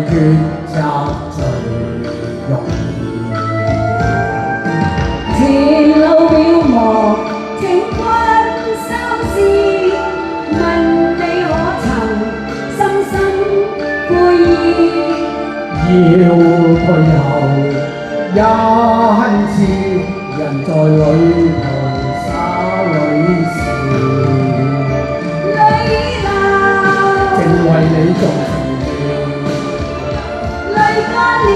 抉擇最容易。前路渺茫，請君三思，問你可曾深深悔意？要退後也恨遲，人在旅途灑淚時，淚流，正為你種情，淚乾了，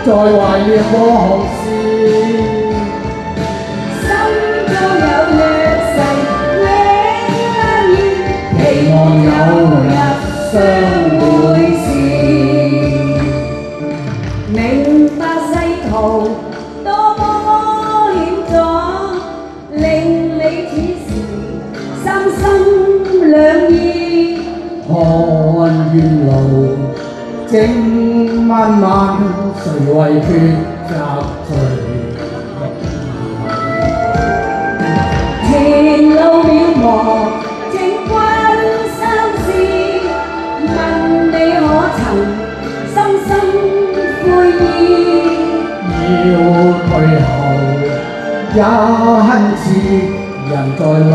在懷念過紅事。心中有約誓，永難言，期望有日相會時。明白世途多麼險阻，令你此時三心兩意。看遠路正漫漫，誰為抉擇最容易？前路渺茫，請君三思，問你可曾深深悔意？要退後也恨遲，人在旅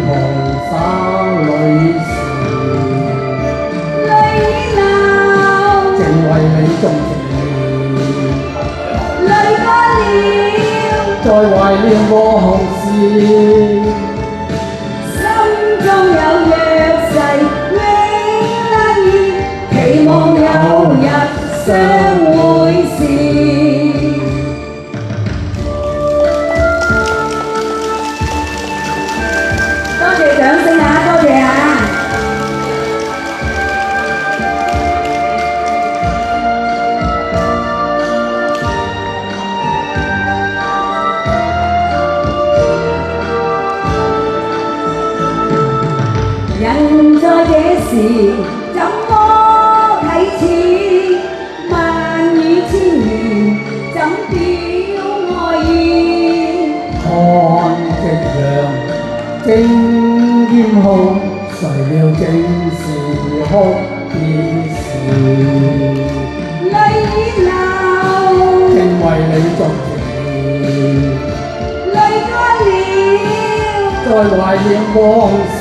途灑淚時，淚流，正為你種情，淚乾了，在懷念過紅事。心中有約誓，永難言，期望有日相會時。多謝掌聲啊！多謝啊！人在這時怎麼啟齒？萬語千言怎表愛意？看夕陽正豔紅，誰料正是哭別時。淚流，正為你種情，淚乾了，在懷念過紅事。